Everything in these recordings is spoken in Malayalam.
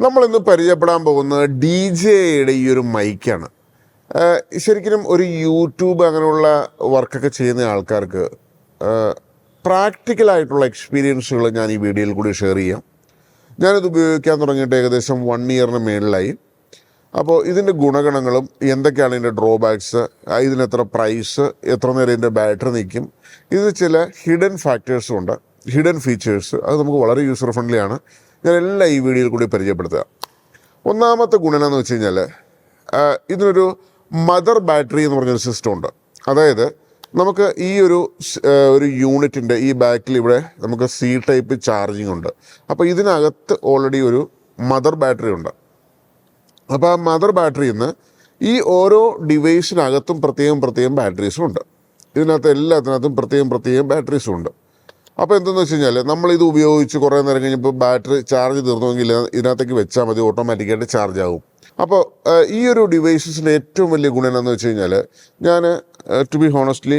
നമ്മളിന്ന് പരിചയപ്പെടാൻ പോകുന്നത് ഡി ജെയുടെ ഈ ഒരു മൈക്കാണ്. ശരിക്കും ഒരു യൂട്യൂബ് അങ്ങനെയുള്ള വർക്കൊക്കെ ചെയ്യുന്ന ആൾക്കാർക്ക് പ്രാക്ടിക്കലായിട്ടുള്ള എക്സ്പീരിയൻസുകൾ ഞാൻ ഈ വീഡിയോയിൽ കൂടി ഷെയർ ചെയ്യാം. ഞാനിത് ഉപയോഗിക്കാൻ തുടങ്ങിയിട്ട് ഏകദേശം 1 ഇയറിന് മേളിലായി. അപ്പോൾ ഇതിൻ്റെ ഗുണഗണങ്ങളും എന്തൊക്കെയാണ് ഇതിൻ്റെ ഡ്രോബാക്സ്, ഇതിനെത്ര പ്രൈസ്, എത്ര നേരം ഇതിൻ്റെ ബാറ്ററി നിൽക്കും, ഇത് ചില ഹിഡൻ ഫാക്ടേഴ്സും ഉണ്ട്, ഹിഡൻ ഫീച്ചേഴ്സ്. അത് നമുക്ക് വളരെ യൂസർ ഫ്രണ്ട്ലി ആണ്. ഞാൻ എല്ലാം ഈ വീഡിയോയിൽ കൂടി പരിചയപ്പെടുത്തുക. ഒന്നാമത്തെ ഗുണം എന്ന് വെച്ച് കഴിഞ്ഞാൽ ഇതിനൊരു മദർ ബാറ്ററി എന്ന് പറഞ്ഞൊരു സിസ്റ്റം ഉണ്ട്. അതായത് നമുക്ക് ഈ ഒരു യൂണിറ്റിൻ്റെ ഈ ബാക്കിൽ ഇവിടെ നമുക്ക് സി ടൈപ്പ് ചാർജിങ് ഉണ്ട്. അപ്പോൾ ഇതിനകത്ത് ഓൾറെഡി ഒരു മദർ ബാറ്ററി ഉണ്ട്. അപ്പോൾ ആ മദർ ബാറ്ററിയിൽ നിന്ന് ഈ ഓരോ ഡിവൈസിനകത്തും പ്രത്യേകം ബാറ്ററീസും ഉണ്ട്. ഇതിനകത്ത് എല്ലാത്തിനകത്തും പ്രത്യേകം ബാറ്ററീസും ഉണ്ട്. അപ്പോൾ എന്തെന്ന് വെച്ച് കഴിഞ്ഞാൽ നമ്മളിത് ഉപയോഗിച്ച് കുറേ നേരം കഴിഞ്ഞപ്പോൾ ബാറ്ററി ചാർജ് തീർന്നുവെങ്കിൽ ഇതിനകത്തേക്ക് വെച്ചാൽ മതി, ഓട്ടോമാറ്റിക്കായിട്ട് ചാർജ് ആകും. അപ്പോൾ ഈ ഒരു ഡിവൈസസിൻ്റെ ഏറ്റവും വലിയ ഗുണം എന്താണെന്ന് വെച്ച് കഴിഞ്ഞാൽ, ഞാൻ ടു ബി ഹോണസ്റ്റ്ലി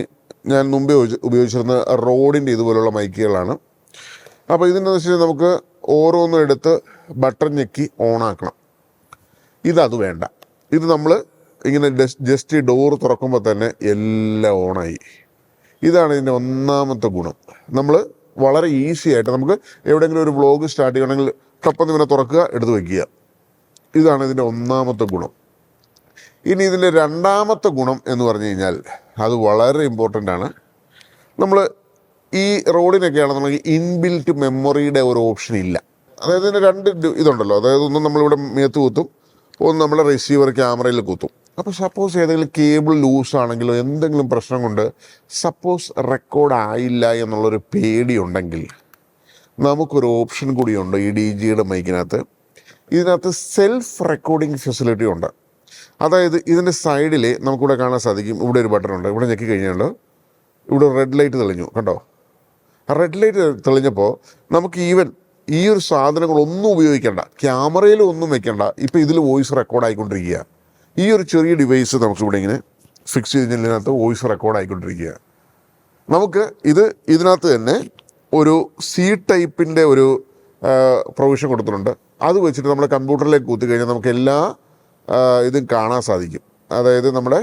ഞാൻ മുമ്പേ ഉപയോഗിച്ചിരുന്ന റോഡിൻ്റെ ഇതുപോലുള്ള മൈക്കുകളാണ്. അപ്പോൾ ഇതിനെന്ന് വെച്ച് കഴിഞ്ഞാൽ നമുക്ക് ഓരോന്നും എടുത്ത് ബട്ടൺ ഞെക്കി ഓണാക്കണം. ഇതത് വേണ്ട. ഇത് നമ്മൾ ഇങ്ങനെ ജസ്റ്റ് ഈ ഡോറ് തുറക്കുമ്പോൾ തന്നെ എല്ലാം ഓണായി. ഇതാണ് ഇതിൻ്റെ ഒന്നാമത്തെ ഗുണം. നമ്മൾ വളരെ ഈസി ആയിട്ട് നമുക്ക് എവിടെയെങ്കിലും ഒരു വ്ളോഗ് സ്റ്റാർട്ട് ചെയ്യണമെങ്കിൽ ടപ്പെന്ന് ഇങ്ങനെ തുറക്കുക, എടുത്ത് വയ്ക്കുക. ഇതാണ് ഇതിൻ്റെ ഒന്നാമത്തെ ഗുണം. ഇനി ഇതിൻ്റെ രണ്ടാമത്തെ ഗുണം എന്ന് പറഞ്ഞു കഴിഞ്ഞാൽ അത് വളരെ ഇമ്പോർട്ടൻ്റ് ആണ്. നമ്മൾ ഈ റോഡിനൊക്കെ ആണെന്നുണ്ടെങ്കിൽ ഇൻബിൽറ്റ് മെമ്മറിയുടെ ഒരു ഓപ്ഷൻ ഇല്ല. അതായത് ഇതിൻ്റെ രണ്ട് ഇതുണ്ടല്ലോ. അതായത് ഒന്നും നമ്മളിവിടെ മേത്ത് കുത്തും, ഒന്ന് നമ്മുടെ റിസീവർ ക്യാമറയിൽ കുത്തും. അപ്പോൾ സപ്പോസ് ഏതെങ്കിലും കേബിൾ ലൂസ് ആണെങ്കിലോ എന്തെങ്കിലും പ്രശ്നം കൊണ്ട് സപ്പോസ് റെക്കോർഡ് ആയില്ല എന്നുള്ളൊരു പേടിയുണ്ടെങ്കിൽ നമുക്കൊരു ഓപ്ഷൻ കൂടിയുണ്ട് ഈ ഡി ജിയുടെ മൈക്കിനകത്ത്. ഇതിനകത്ത് സെൽഫ് റെക്കോർഡിംഗ് ഫെസിലിറ്റി ഉണ്ട്. അതായത് ഇതിൻ്റെ സൈഡിൽ നമുക്കിവിടെ കാണാൻ സാധിക്കും, ഇവിടെ ഒരു ബട്ടൺ ഉണ്ട്. ഇവിടെ ഞെക്കി കഴിഞ്ഞാൽ ഇവിടെ റെഡ് ലൈറ്റ് തെളിഞ്ഞു, കണ്ടോ? റെഡ് ലൈറ്റ് തെളിഞ്ഞപ്പോൾ നമുക്ക് ഈ ഒരു സാധനങ്ങളൊന്നും ഉപയോഗിക്കേണ്ട, ക്യാമറയിൽ ഒന്നും വെക്കേണ്ട. ഇപ്പോൾ ഇതിൽ വോയിസ് റെക്കോർഡ് ആയിക്കൊണ്ടിരിക്കുക. ഈ ഒരു ചെറിയ ഡിവൈസ് നമുക്കിവിടെ ഇങ്ങനെ ഫിക്സ് ചെയ്തതിനകത്ത് വോയിസ് റെക്കോർഡ് ആയിക്കൊണ്ടിരിക്കുക. നമുക്ക് ഇതിനകത്ത് തന്നെ ഒരു സി ടൈപ്പിൻ്റെ ഒരു പ്രൊവിഷൻ കൊടുത്തിട്ടുണ്ട്. അത് വെച്ചിട്ട് നമ്മുടെ കമ്പ്യൂട്ടറിലേക്ക് കുത്തി കഴിഞ്ഞാൽ നമുക്ക് എല്ലാ ഇതും കാണാൻ സാധിക്കും. അതായത് നമ്മുടെ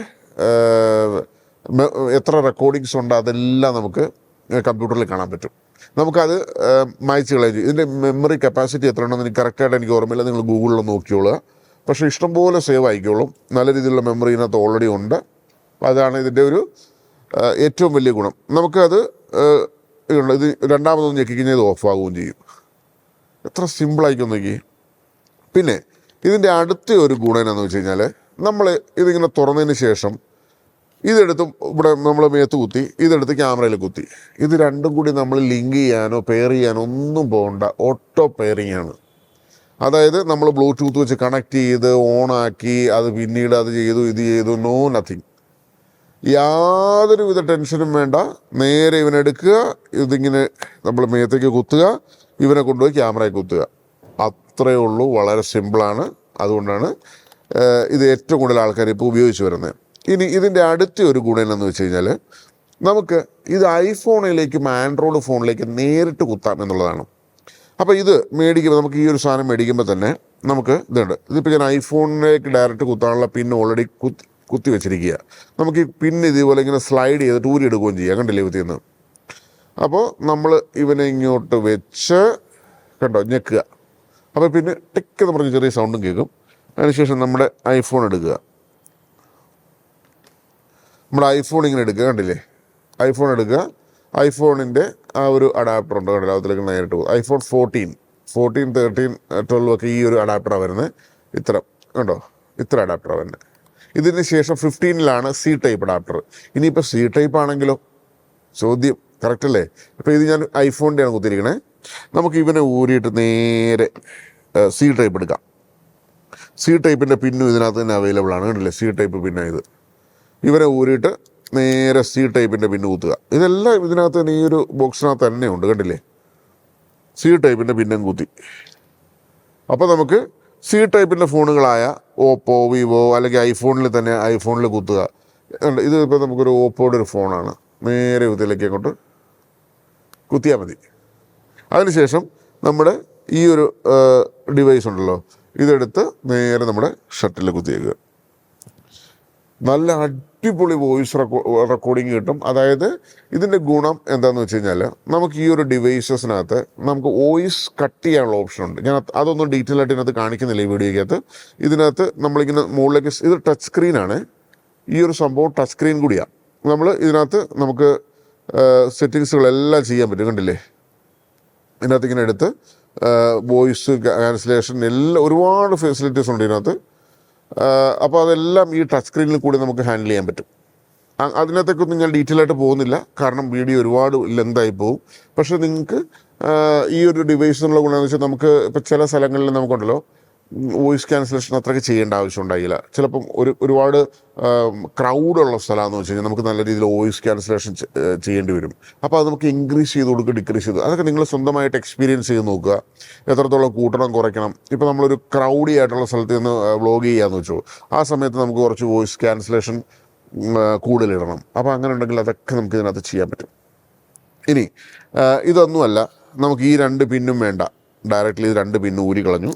എത്ര റെക്കോർഡിങ്സ് ഉണ്ട് അതെല്ലാം നമുക്ക് കമ്പ്യൂട്ടറിൽ കാണാൻ പറ്റും. നമുക്കത് മായ്ച്ച് കളയും. ഇതിൻ്റെ മെമ്മറി കപ്പാസിറ്റി എത്ര ഉണ്ടെന്ന് എനിക്ക് കറക്റ്റായിട്ട് എനിക്ക് ഓർമ്മയില്ല. നിങ്ങൾ ഗൂഗിളിൽ നോക്കിയോളുക. പക്ഷേ ഇഷ്ടംപോലെ സേവ് ആയിക്കോളും. നല്ല രീതിയിലുള്ള മെമ്മറി ഇതിനകത്ത് ഓൾറെഡി ഉണ്ട്. അതാണ് ഇതിൻ്റെ ഒരു ഏറ്റവും വലിയ ഗുണം. നമുക്കത് ഇത് രണ്ടാമതൊന്ന് ഞെക്കിക്കഴിഞ്ഞാൽ ഇത് ഓഫാകുകയും ചെയ്യും. എത്ര സിമ്പിളായിക്കും നോക്കി. പിന്നെ ഇതിൻ്റെ അടുത്ത ഒരു ഗുണം എന്താണെന്ന് വെച്ച് കഴിഞ്ഞാൽ, നമ്മൾ ഇതിങ്ങനെ തുറന്നതിന് ശേഷം ഇതെടുത്തും ഇവിടെ നമ്മൾ മേത്ത് കുത്തി, ഇതെടുത്ത് ക്യാമറയിൽ കുത്തി, ഇത് രണ്ടും കൂടി നമ്മൾ ലിങ്ക് ചെയ്യാനോ പെയർ ചെയ്യാനോ ഒന്നും പോകണ്ട. ഓട്ടോ പെയറിങ് ആണ്. അതായത് നമ്മൾ ബ്ലൂടൂത്ത് വെച്ച് കണക്ട് ചെയ്ത് ഓണാക്കി അത് പിന്നീട് അത് ചെയ്തു ഇത് ചെയ്തു, നോ നത്തിങ്. യാതൊരുവിധ ടെൻഷനും വേണ്ട. നേരെ ഇവനെടുക്കുക, ഇതിങ്ങനെ നമ്മൾ മേത്തേക്ക് കുത്തുക, ഇവനെ കൊണ്ടുപോയി ക്യാമറയിൽ കുത്തുക. അത്രയേ ഉള്ളൂ. വളരെ സിമ്പിളാണ്. അതുകൊണ്ടാണ് ഇത് ഏറ്റവും കൂടുതൽ ആൾക്കാർ ഇപ്പോൾ ഉപയോഗിച്ച് വരുന്നത്. ഇനി ഇതിൻ്റെ അടുത്ത ഒരു ഗുണം എന്താണെന്ന് വെച്ച് കഴിഞ്ഞാൽ, നമുക്ക് ഇത് ഐഫോണിലേക്കും ആൻഡ്രോയിഡ് ഫോണിലേക്ക് നേരിട്ട് കുത്താം എന്നുള്ളതാണ്. അപ്പോൾ ഇത് മേടിക്കുമ്പോൾ നമുക്ക് ഈ ഒരു സാധനം മേടിക്കുമ്പോൾ തന്നെ നമുക്ക് ഇതുണ്ട്. ഇതിപ്പോൾ ഞാൻ ഐഫോണിലേക്ക് ഡയറക്റ്റ് കുത്താനുള്ള പിൻ ഓൾറെഡി കുത്തി വെച്ചിരിക്കുക. നമുക്ക് ഈ പിൻ ഇതുപോലെ ഇങ്ങനെ സ്ലൈഡ് ചെയ്തിട്ട് ഊരി എടുക്കുകയും ചെയ്യാം. കണ്ടില്ലേ കുത്തിയെന്ന്? അപ്പോൾ നമ്മൾ ഇവനെ ഇങ്ങോട്ട് വെച്ച് കണ്ടോ ഞെക്കുക. അപ്പോൾ പിന്നെ ടിക്ക് എന്ന് പറഞ്ഞ് ചെറിയ സൗണ്ടും കേൾക്കും. അതിനുശേഷം നമ്മുടെ ഐഫോൺ എടുക്കുക. നമ്മുടെ ഐഫോൺ ഇങ്ങനെ എടുക്കുക, കണ്ടില്ലേ? ഐഫോൺ എടുക്കുക. ഐഫോണിൻ്റെ ആ ഒരു അഡാപ്റ്റർ ഉണ്ട്, കണ്ടില്ല? അതിലേക്ക് നേരിട്ട് പോകും. ഐഫോൺ 14, 13, 12 ഒക്കെ ഈ ഒരു അഡാപ്റ്ററാണ് വരുന്നത്. ഇത്ര കണ്ടോ? ഇത്ര അഡാപ്റ്ററാണ് വരുന്നത്. ഇതിന് ശേഷം 15-ലാണ് സി ടൈപ്പ് അഡാപ്റ്റർ. ഇനിയിപ്പോൾ സി ടൈപ്പ് ആണെങ്കിലോ ചോദ്യം, കറക്റ്റ് അല്ലേ? ഇപ്പോൾ ഇത് ഞാൻ ഐഫോണിൻ്റെയാണ് കുത്തിയിരിക്കണേ. നമുക്ക് ഇവനെ ഊരിയിട്ട് നേരെ സി ടൈപ്പ് എടുക്കാം. സി ടൈപ്പിൻ്റെ പിന്നും ഇതിനകത്ത് തന്നെ അവൈലബിൾ ആണ്, കണ്ടില്ലേ? സി ടൈപ്പ് പിന്നാണ് ഇത്. ഇവനെ ഊരിയിട്ട് നേരെ സി ടൈപ്പിൻ്റെ പിന്ന് കുത്തുക. ഇതെല്ലാം ഇതിനകത്ത് തന്നെ ഈ ഒരു ബോക്സിനകത്ത് തന്നെ ഉണ്ട്, കണ്ടില്ലേ? സി ടൈപ്പിൻ്റെ പിന്നും കുത്തി. അപ്പോൾ നമുക്ക് സി ടൈപ്പിൻ്റെ ഫോണുകളായ ഓപ്പോ, വിവോ അല്ലെങ്കിൽ ഐഫോണിൽ തന്നെ ഐഫോണിൽ കുത്തുക. ഇത് ഇപ്പോൾ നമുക്കൊരു ഓപ്പോയുടെ ഒരു ഫോണാണ്. നേരെ ഇതിലേക്ക് അങ്ങോട്ട് കുത്തിയാൽ മതി. അതിനുശേഷം നമ്മുടെ ഈ ഒരു ഡിവൈസ് ഉണ്ടല്ലോ, ഇതെടുത്ത് നേരെ നമ്മുടെ ഷട്ടിൽ കുത്തിയേക്കുക. നല്ല അടിപൊളി വോയിസ് റെക്കോർഡിങ് കിട്ടും. അതായത് ഇതിൻ്റെ ഗുണം എന്താണെന്ന് വെച്ച് കഴിഞ്ഞാൽ നമുക്ക് ഈ ഒരു ഡിവൈസസിനകത്ത് നമുക്ക് വോയിസ് കട്ട് ചെയ്യാനുള്ള ഓപ്ഷൻ ഉണ്ട്. ഞാൻ അതൊന്നും ഡീറ്റെയിൽ ആയിട്ട് ഇതിനകത്ത് കാണിക്കുന്നില്ല ഈ വീഡിയോയ്ക്കകത്ത്. ഇതിനകത്ത് നമ്മളിങ്ങനെ മുകളിലേക്ക് ഇത് ടച്ച് സ്ക്രീനാണ്. ഈ ഒരു സംഭവം ടച്ച് സ്ക്രീൻ കൂടിയാണ്. നമ്മൾ ഇതിനകത്ത് നമുക്ക് സെറ്റിങ്സുകളെല്ലാം ചെയ്യാൻ പറ്റും. കണ്ടില്ലേ, ഇതിനകത്ത് ഇങ്ങനെ എടുത്ത് വോയിസ് ക്യാൻസലേഷൻ എല്ലാം ഒരുപാട് ഫെസിലിറ്റീസ് ഉണ്ട് ഇതിനകത്ത്. അപ്പോൾ അതെല്ലാം ഈ ടച്ച് സ്ക്രീനിൽ കൂടി നമുക്ക് ഹാൻഡിൽ ചെയ്യാൻ പറ്റും. അതിനകത്തേക്കൊന്നും ഞാൻ ഡീറ്റെയിൽ ആയിട്ട് പോകുന്നില്ല, കാരണം വീഡിയോ ഒരുപാട് ലെങ്തായി പോകും. പക്ഷേ നിങ്ങൾക്ക് ഈ ഒരു ഡിവൈസിനുള്ള ഗുണമെന്ന് വെച്ചാൽ നമുക്ക് ഇപ്പോൾ ചില സ്ഥലങ്ങളിൽ നമുക്കുണ്ടല്ലോ വോയിസ് ക്യാൻസലേഷൻ അത്രയ്ക്ക് ചെയ്യേണ്ട ആവശ്യം ഉണ്ടായില്ല. ചിലപ്പം ഒരുപാട് ക്രൗഡുള്ള സ്ഥലമാണെന്ന് വെച്ച് കഴിഞ്ഞാൽ നമുക്ക് നല്ല രീതിയിൽ വോയിസ് ക്യാൻസലേഷൻ ചെയ്യേണ്ടി വരും. അപ്പോൾ അത് നമുക്ക് ഇൻക്രീസ് ചെയ്ത് കൊടുക്കുക, ഡിക്രീസ് ചെയ്ത്, അതൊക്കെ നിങ്ങൾ സ്വന്തമായിട്ട് എക്സ്പീരിയൻസ് ചെയ്ത് നോക്കുക. എത്രത്തോളം കൂട്ടണം കുറയ്ക്കണം. ഇപ്പോൾ നമ്മളൊരു ക്രൗഡി ആയിട്ടുള്ള സ്ഥലത്ത് നിന്ന് വ്ളോഗ് ചെയ്യാമെന്ന് വെച്ചോ, ആ സമയത്ത് നമുക്ക് കുറച്ച് വോയിസ് ക്യാൻസലേഷൻ കൂടുതലിടണം. അപ്പോൾ അങ്ങനെ ഉണ്ടെങ്കിൽ അതൊക്കെ നമുക്ക് ഇതിനകത്ത് ചെയ്യാൻ പറ്റും. ഇനി ഇതൊന്നുമല്ല, നമുക്ക് ഈ 2 പിന്നും വേണ്ട, ഡയറക്റ്റ്ലി ഇത് 2 പിന്നും ഊരി കളഞ്ഞു.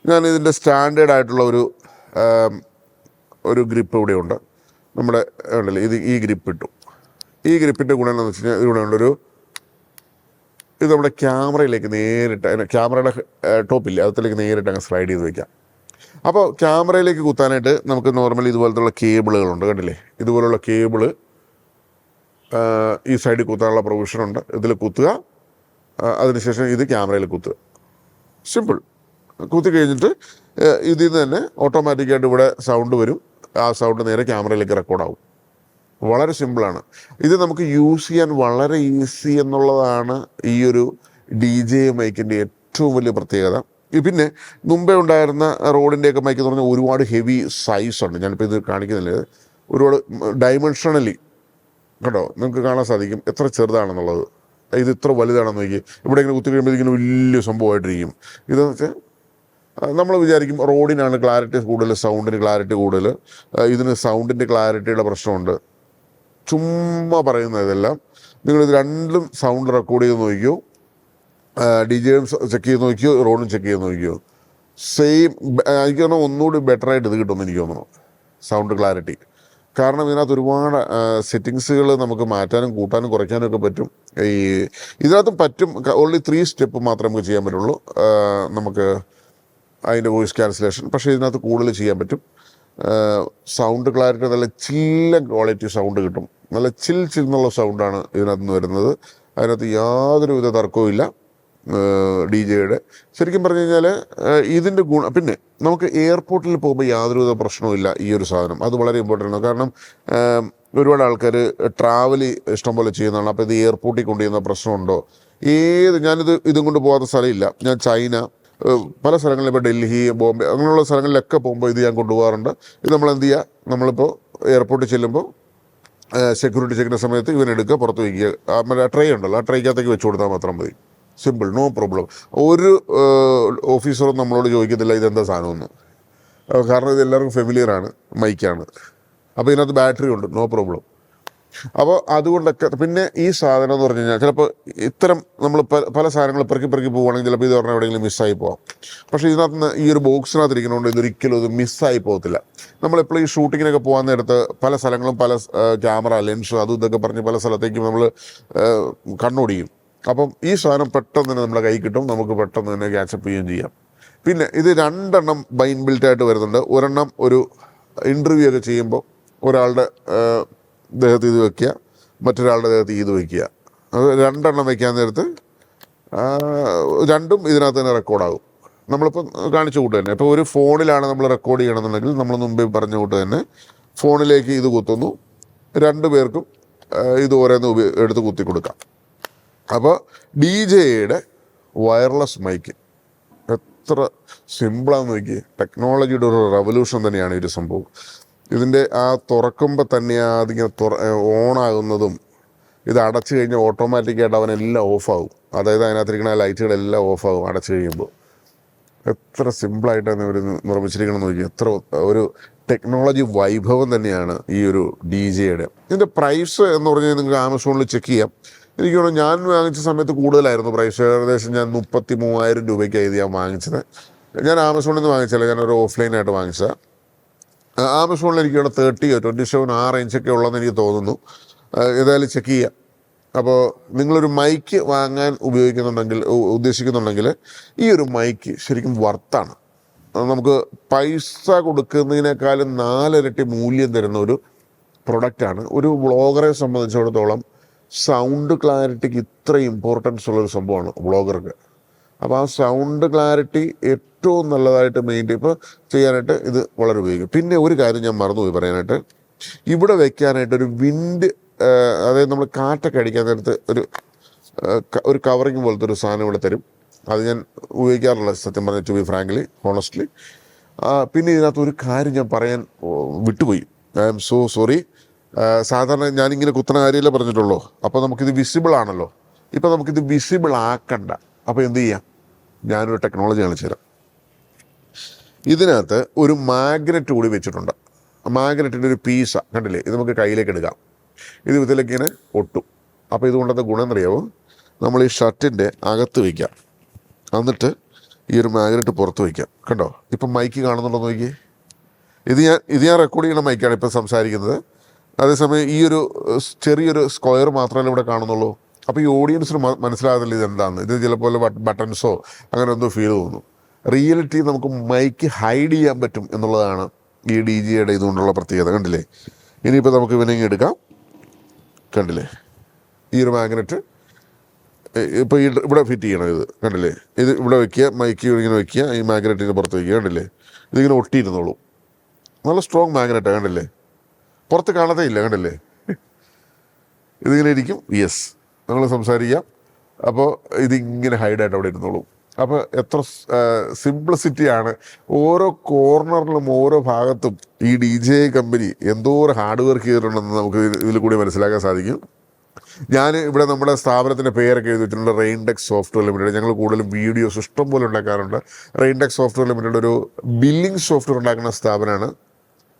ഞാനിതിൻ്റെ സ്റ്റാൻഡേർഡ് ആയിട്ടുള്ള ഒരു ഗ്രിപ്പ് ഇവിടെ ഉണ്ട്. നമ്മുടെ ഉണ്ടല്ലോ ഈ ഗ്രിപ്പ് ഇട്ടു. ഈ ഗ്രിപ്പിൻ്റെ ഗുണം എന്താണെന്ന് വെച്ച് കഴിഞ്ഞാൽ ഇവിടെ ഉള്ളൊരു ഇത് നമ്മുടെ ക്യാമറയിലേക്ക് നേരിട്ട്, ക്യാമറയുടെ ടോപ്പില്ലേ അതിലേക്ക് നേരിട്ട് അങ്ങ് സ്ലൈഡ് ചെയ്ത് വയ്ക്കാം. അപ്പോൾ ക്യാമറയിലേക്ക് കുത്താനായിട്ട് നമുക്ക് നോർമലി ഇതുപോലത്തുള്ള കേബിളുകളുണ്ട്. കണ്ടില്ലേ, ഇതുപോലുള്ള കേബിള് ഈ സൈഡിൽ കുത്താനുള്ള പ്രൊവിഷനുണ്ട്. ഇതിൽ കുത്തുക, അതിനുശേഷം ഇത് ക്യാമറയിൽ കുത്തുക. സിമ്പിൾ. കുത്തി കഴിഞ്ഞിട്ട് ഇതിൽ നിന്ന് തന്നെ ഓട്ടോമാറ്റിക്കായിട്ട് ഇവിടെ സൗണ്ട് വരും. ആ സൗണ്ട് നേരെ ക്യാമറയിലേക്ക് റെക്കോർഡാവും. വളരെ സിമ്പിളാണ്. ഇത് നമുക്ക് യൂസ് ചെയ്യാൻ വളരെ ഈസി എന്നുള്ളതാണ് ഈ ഒരു DJ മൈക്കിൻ്റെ ഏറ്റവും വലിയ പ്രത്യേകത. പിന്നെ മുമ്പേ ഉണ്ടായിരുന്ന റോഡിൻ്റെയൊക്കെ മൈക്ക് എന്ന് പറഞ്ഞാൽ ഒരുപാട് ഹെവി സൈസ് ഉണ്ട്. ഞാനിപ്പോൾ ഇത് കാണിക്കുന്നില്ല, ഒരുപാട് ഡൈമെൻഷണലി കേട്ടോ നിങ്ങൾക്ക് കാണാൻ സാധിക്കും എത്ര ചെറുതാണെന്നുള്ളത്. ഇത് ഇത്ര വലുതാണെന്ന് നോക്കി, ഇവിടെ ഇങ്ങനെ കുത്തി കഴിയുമ്പോൾ ഇതിങ്ങനെ വലിയ സംഭവമായിട്ടിരിക്കും. ഇതെന്ന് വെച്ചാൽ നമ്മൾ വിചാരിക്കും റോഡിനാണ് ക്ലാരിറ്റി കൂടുതൽ, സൗണ്ടിന് ക്ലാരിറ്റി കൂടുതൽ. ഇതിന് സൗണ്ടിൻ്റെ ക്ലാരിറ്റിയുടെ പ്രശ്നമുണ്ട്. ചുമ്മാ പറയുന്നത് ഇതെല്ലാം. നിങ്ങളിത് രണ്ടും സൗണ്ട് റെക്കോർഡ് ചെയ്ത് നോക്കിയോ, DJയും ചെക്ക് ചെയ്ത് നോക്കിയോ, റോഡും ചെക്ക് ചെയ്ത് നോക്കിയോ, സെയിം. എനിക്ക് തോന്നുന്നു ഒന്നുകൂടി ബെറ്ററായിട്ട് ഇത് കിട്ടുമെന്ന് എനിക്ക് തോന്നുന്നു, സൗണ്ട് ക്ലാരിറ്റി. കാരണം ഇതിനകത്ത് ഒരുപാട് സെറ്റിങ്സുകൾ നമുക്ക് മാറ്റാനും കൂട്ടാനും കുറയ്ക്കാനും ഒക്കെ പറ്റും. ഇതിനകത്തും പറ്റും. ഓൺലി 3 സ്റ്റെപ്പ് മാത്രമേ നമുക്ക് ചെയ്യാൻ പറ്റുള്ളൂ നമുക്ക് അതിൻ്റെ വോയിസ് ക്യാൻസലേഷൻ. പക്ഷേ ഇതിനകത്ത് കൂടുതൽ ചെയ്യാൻ പറ്റും. സൗണ്ട് ക്ലാരിറ്റി നല്ല ക്വാളിറ്റി സൗണ്ട് കിട്ടും. നല്ല ചിൽ എന്നുള്ള സൗണ്ടാണ് ഇതിനകത്ത് നിന്ന് വരുന്നത്. അതിനകത്ത് യാതൊരുവിധ തർക്കവും ഇല്ല DJയുടെ. ശരിക്കും പറഞ്ഞു കഴിഞ്ഞാൽ ഇതിൻ്റെ ഗുണം, പിന്നെ നമുക്ക് എയർപോർട്ടിൽ പോകുമ്പോൾ യാതൊരുവിധ പ്രശ്നവുമില്ല ഈ ഒരു സാധനം. അത് വളരെ ഇമ്പോർട്ടൻ്റ് ആണ്. കാരണം ഒരുപാട് ആൾക്കാർ ട്രാവൽ ഇഷ്ടംപോലെ ചെയ്യുന്നതാണ്. അപ്പോൾ ഇത് എയർപോർട്ടിൽ കൊണ്ടുചെയ്യുന്ന പ്രശ്നമുണ്ടോ? ഇതും കൊണ്ട് പോകാത്ത സ്ഥലമില്ല. ഞാൻ ചൈന, പല സ്ഥലങ്ങളിൽ, ഇപ്പോൾ ഡൽഹി, ബോംബെ അങ്ങനെയുള്ള സ്ഥലങ്ങളിലൊക്കെ പോകുമ്പോൾ ഇത് ഞാൻ കൊണ്ടുപോകാറുണ്ട്. ഇത് നമ്മൾ എന്ത് ചെയ്യുക, നമ്മളിപ്പോൾ എയർപോർട്ടിൽ ചെല്ലുമ്പോൾ സെക്യൂരിറ്റി ചെക്കിൻ്റെ സമയത്ത് ഇവനെടുക്കുക, പുറത്ത് വയ്ക്കുക. മറ്റേ ട്രേ ഉണ്ടല്ലോ, ആ ട്രേക്കകത്തേക്ക് വെച്ച് കൊടുത്താൽ മാത്രം മതി. Simple, no problem. ഒരു ഓഫീസറും നമ്മളോട് ചോദിക്കത്തില്ല ഇതെന്താ സാധനമൊന്നും. കാരണം ഇത് എല്ലാവർക്കും ഫെമിലിയറാണ്, മൈക്കാണ്. അപ്പോൾ ഇതിനകത്ത് ബാറ്ററി ഉണ്ട്, നോ പ്രോബ്ലം. അപ്പോൾ അതുകൊണ്ടൊക്കെ. പിന്നെ ഈ സാധനം എന്ന് പറഞ്ഞു കഴിഞ്ഞാൽ ചിലപ്പോൾ ഇത്തരം നമ്മൾ പല സാധനങ്ങൾ പെറുക്കി പോവുകയാണെങ്കിൽ ചിലപ്പോൾ ഇത് പറഞ്ഞാൽ എവിടെയെങ്കിലും മിസ്സായി പോകാം. പക്ഷേ ഇതിനകത്ത് ഈ ഒരു ബോക്സിനകത്ത് ഇരിക്കുന്നതുകൊണ്ട് ഇതൊരിക്കലും ഇത് മിസ്സായി പോകത്തില്ല. നമ്മളെപ്പോഴും ഈ ഷൂട്ടിങ്ങിനൊക്കെ പോകാൻ നേരത്ത് പല സ്ഥലങ്ങളും പല ക്യാമറ ലെൻസ് അതും ഇതൊക്കെ പറഞ്ഞ് പല സ്ഥലത്തേക്കും നമ്മൾ കണ്ണോടിക്കും. അപ്പം ഈ സാധനം പെട്ടെന്ന് തന്നെ നമ്മുടെ കൈ കിട്ടും, നമുക്ക് പെട്ടെന്ന് തന്നെ ക്യാച്ചപ്പ് ചെയ്യുകയും ചെയ്യാം. പിന്നെ ഇത് 2 എണ്ണം ബിൽറ്റായിട്ട് വരുന്നുണ്ട്. ഒരെണ്ണം ഒരു ഇൻ്റർവ്യൂ ഒക്കെ ചെയ്യുമ്പോൾ ഒരാളുടെ ദേഹത്ത് ഇത് വയ്ക്കുക, മറ്റൊരാളുടെ ദേഹത്ത് ഇത് വയ്ക്കുക. അത് 2 എണ്ണം വയ്ക്കാൻ നേരത്ത് രണ്ടും ഇതിനകത്ത് തന്നെ റെക്കോർഡാകും. നമ്മളിപ്പോൾ കാണിച്ച കൂട്ട് തന്നെ. ഇപ്പോൾ ഒരു ഫോണിലാണ് നമ്മൾ റെക്കോർഡ് ചെയ്യണമെന്നുണ്ടെങ്കിൽ നമ്മൾ മുമ്പേ പറഞ്ഞ കൂട്ട് തന്നെ ഫോണിലേക്ക് ഇത് കുത്തുന്നു, 2 പേർക്കും ഇത് ഓരോന്ന് എടുത്ത് കുത്തി കൊടുക്കാം. അപ്പോൾ DJയുടെ വയർലെസ് മൈക്ക് എത്ര സിമ്പിളാണെന്ന് നോക്കി. ടെക്നോളജിയുടെ ഒരു റെവല്യൂഷൻ തന്നെയാണ് ഈ ഒരു സംഭവം. ഇതിൻ്റെ ആ തുറക്കുമ്പോൾ തന്നെ അതിങ്ങനെ ഓണാകുന്നതും ഇത് അടച്ചു കഴിഞ്ഞാൽ ഓട്ടോമാറ്റിക്കായിട്ട് അവനെല്ലാം ഓഫാകും. അതായത് അതിനകത്തിരിക്കുന്ന ലൈറ്റുകളെല്ലാം ഓഫാകും അടച്ചു കഴിയുമ്പോൾ. എത്ര സിമ്പിളായിട്ടാണ് ഇവർ നിർമ്മിച്ചിരിക്കണമെന്ന് നോക്കി. എത്ര ഒരു ടെക്നോളജി വൈഭവം തന്നെയാണ് ഈ ഒരു DJയുടെ. ഇതിൻ്റെ പ്രൈസ് എന്ന് പറഞ്ഞാൽ നിങ്ങൾക്ക് ആമസോണിൽ ചെക്ക് ചെയ്യാം. എനിക്ക് തോന്നുന്നു ഞാൻ വാങ്ങിച്ച സമയത്ത് കൂടുതലായിരുന്നു പ്രൈസ്. ഏകദേശം ഞാൻ 33,000 രൂപയ്ക്കാണ് ഇത് ഞാൻ വാങ്ങിച്ചത്. ഞാൻ ആമസോണിൽ നിന്ന് വാങ്ങിച്ചല്ല, ഞാനൊരു ഓഫ്ലൈനായിട്ട് വാങ്ങിച്ചത്. ആമസോണിൽ എനിക്ക് ഇവിടെ 27 ആ റേഞ്ചൊക്കെ ഉള്ളതെന്ന് എനിക്ക് തോന്നുന്നു. ഏതായാലും ചെക്ക് ചെയ്യാം. അപ്പോൾ നിങ്ങളൊരു മൈക്ക് വാങ്ങാൻ ഉദ്ദേശിക്കുന്നുണ്ടെങ്കിൽ ഈ ഒരു മൈക്ക് ശരിക്കും വർത്താണ്. നമുക്ക് പൈസ കൊടുക്കുന്നതിനേക്കാളും 4 ഇരട്ടി മൂല്യം തരുന്ന ഒരു പ്രൊഡക്റ്റാണ്. ഒരു വ്ളോഗറെ സംബന്ധിച്ചിടത്തോളം സൗണ്ട് ക്ലാരിറ്റിക്ക് ഇത്ര ഇമ്പോർട്ടൻസ് ഉള്ളൊരു സംഭവമാണ് വ്ളോഗർക്ക്. അപ്പോൾ ആ സൗണ്ട് ക്ലാരിറ്റി ഏറ്റവും നല്ലതായിട്ട് ഇപ്പോൾ ചെയ്യാനായിട്ട് ഇത് വളരെ ഉപയോഗിക്കും. പിന്നെ ഒരു കാര്യം ഞാൻ മറന്നുപോയി പറയാനായിട്ട്, ഇവിടെ വെക്കാനായിട്ടൊരു വിൻഡ്, അതായത് നമ്മൾ കാറ്റൊക്കെ അടിക്കാൻ നേരത്ത് ഒരു കവറിങ് പോലത്തെ ഒരു സാധനം ഇവിടെ തരും. അത് ഞാൻ ഉപയോഗിക്കാറുള്ള, സത്യം പറഞ്ഞ, ടു ബി ഫ്രാങ്ക്ലി ഹോണസ്റ്റ്ലി. പിന്നെ ഇതിനകത്ത് ഒരു കാര്യം ഞാൻ പറയാൻ വിട്ടുപോയി. I am so sorry. സാധാരണ ഞാനിങ്ങനെ കുത്തണ കാര്യമല്ലേ പറഞ്ഞിട്ടുള്ളൂ. അപ്പോൾ നമുക്കിത് വിസിബിൾ ആണല്ലോ. ഇപ്പം നമുക്കിത് വിസിബിൾ ആക്കണ്ട. അപ്പോൾ എന്ത് ചെയ്യാം, ഞാനൊരു ടെക്നോളജി കാണിച്ചു തരാം. ഇതിനകത്ത് ഒരു മാഗ്നറ്റ് കൂടി വെച്ചിട്ടുണ്ട്. മാഗ്നറ്റിൻ്റെ ഒരു പീസാണ്, കണ്ടില്ലേ? ഇത് നമുക്ക് കയ്യിലേക്ക് എടുക്കാം. ഇത് ഇതിലേക്ക് ഇങ്ങനെ ഒട്ടും. അപ്പോൾ ഇതുകൊണ്ടത്തെ ഗുണം എന്നറിയാമോ? നമ്മൾ ഈ ഷർട്ടിൻ്റെ അകത്ത് വയ്ക്കാം, എന്നിട്ട് ഈ ഒരു മാഗ്നറ്റ് പുറത്ത് വയ്ക്കാം. കണ്ടോ? ഇപ്പം മൈക്ക് കാണുന്നുണ്ടോ നോക്കിയേ. ഇത് ഞാൻ റെക്കോർഡ് ചെയ്യുന്ന മൈക്കാണ് ഇപ്പം സംസാരിക്കുന്നത്. അതേസമയം ഈ ഒരു ചെറിയൊരു സ്ക്വയർ മാത്രമല്ല ഇവിടെ കാണുന്നുള്ളൂ. അപ്പോൾ ഈ ഓഡിയൻസിന് മനസ്സിലാകത്തില്ല ഇതെന്താണെന്ന്. ഇത് ചിലപ്പോൾ ബട്ടൺസോ അങ്ങനെ എന്തോ ഫീൽ തോന്നുന്നു. റിയലിറ്റി നമുക്ക് മൈക്ക് ഹൈഡ് ചെയ്യാൻ പറ്റും എന്നുള്ളതാണ് ഈ DJയുടെ ഇതുകൊണ്ടുള്ള പ്രത്യേകത. കണ്ടില്ലേ? ഇനിയിപ്പോൾ നമുക്ക് ഇവനെങ്കിൽ എടുക്കാം. കണ്ടില്ലേ? ഈ ഒരു മാഗ്നറ്റ് ഇപ്പോൾ ഇവിടെ ഫിറ്റ് ചെയ്യണം. ഇത് കണ്ടില്ലേ? ഇത് ഇവിടെ വയ്ക്കുക, മൈക്ക് ഇങ്ങനെ വയ്ക്കുക, ഈ മാഗ്നറ്റിന് പുറത്ത് വയ്ക്കുക. കണ്ടില്ലേ? ഇതിങ്ങനെ ഒട്ടിയിരുന്നോളൂ. നല്ല സ്ട്രോങ് മാഗ്നറ്റാണ്. കണ്ടില്ലേ? പുറത്ത് കാണാത്തേ ഇല്ല. കണ്ടില്ലേ? ഇതിങ്ങനെ ഇരിക്കും. യെസ്, നമ്മൾ സംസാരിക്കാം. അപ്പോൾ ഇതിങ്ങനെ ഹൈഡായിട്ട് അവിടെ ഇരുന്നോളൂ. അപ്പോൾ എത്ര സിംപ്ലിസിറ്റിയാണ്. ഓരോ കോർണറിലും ഓരോ ഭാഗത്തും ഈ DJ കമ്പനി എന്തോരം ഹാർഡ് വർക്ക് ചെയ്തിട്ടുണ്ടെന്ന് നമുക്ക് ഇതിൽ കൂടി മനസ്സിലാക്കാൻ സാധിക്കും. ഞാൻ ഇവിടെ നമ്മുടെ സ്ഥാപനത്തിൻ്റെ പേരൊക്കെ എഴുതി വെച്ചിട്ടുണ്ട്, റെയിൻടെക് സോഫ്റ്റ്വെയർ ലിമിറ്റഡ്. ഞങ്ങൾ കൂടുതലും വീഡിയോസ് ഇഷ്ടം പോലെ ഉണ്ടാക്കാറുണ്ട്. റെയിൻടെക് സോഫ്റ്റ്വെയർ ലിമിറ്റഡ് ഒരു ബില്ലിംഗ് സോഫ്റ്റ്വെയർ ഉണ്ടാക്കുന്ന സ്ഥാപനമാണ്.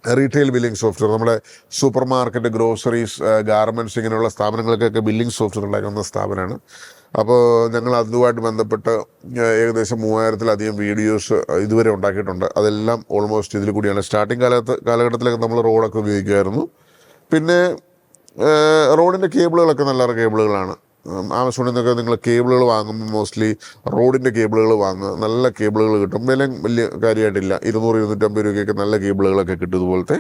റീറ്റെയിൽ ബില്ലിംഗ് സോഫ്റ്റ്വെയർ, നമ്മുടെ സൂപ്പർ മാർക്കറ്റ്, ഗ്രോസറീസ്, ഗാർമെൻറ്റ്സ്, ഇങ്ങനെയുള്ള സ്ഥാപനങ്ങൾക്കൊക്കെ ബില്ലിംഗ് സോഫ്റ്റ്വെയർ ഉണ്ടാക്കുന്ന സ്ഥാപനമാണ്. അപ്പോൾ ഞങ്ങൾ അതുമായിട്ട് ബന്ധപ്പെട്ട് ഏകദേശം 3000-ലധികം വീഡിയോസ് ഇതുവരെ ഉണ്ടാക്കിയിട്ടുണ്ട്. അതെല്ലാം ഓൾമോസ്റ്റ് ഇതിൽ കൂടിയാണ്. സ്റ്റാർട്ടിങ് കാലഘട്ടത്തിലൊക്കെ നമ്മൾ റോഡൊക്കെ ഉപയോഗിക്കുമായിരുന്നു. പിന്നെ റോഡിൻ്റെ കേബിളുകളൊക്കെ നല്ല കേബിളുകളാണ്. ആമസോണിൽ നിന്നൊക്കെ നിങ്ങൾ കേബിളുകൾ വാങ്ങുമ്പോൾ മോസ്റ്റ്ലി റോഡിൻ്റെ കേബിളുകൾ വാങ്ങുക. നല്ല കേബിളുകൾ കിട്ടും. വില വലിയ കാര്യമായിട്ടില്ല. 200-250 രൂപയ്ക്കൊക്കെ നല്ല കേബിളുകളൊക്കെ കിട്ടും ഇതുപോലത്തെ.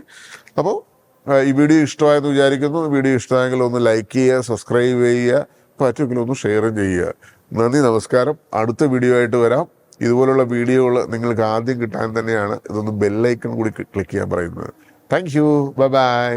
അപ്പോൾ ഈ വീഡിയോ ഇഷ്ടമായെന്ന് വിചാരിക്കുന്നു. വീഡിയോ ഇഷ്ടമായെങ്കിൽ ഒന്ന് ലൈക്ക് ചെയ്യുക, സബ്സ്ക്രൈബ് ചെയ്യുക, പറ്റുമെങ്കിൽ ഒന്ന് ഷെയറും ചെയ്യുക. നന്ദി, നമസ്കാരം. അടുത്ത വീഡിയോ ആയിട്ട് വരാം. ഇതുപോലുള്ള വീഡിയോകൾ നിങ്ങൾക്ക് ആദ്യം കിട്ടാൻ തന്നെയാണ് ഇതൊന്ന് ബെല്ലൈക്കൺ കൂടി ക്ലിക്ക് ചെയ്യാൻ പറയുന്നത്. Thank you. Bye bye.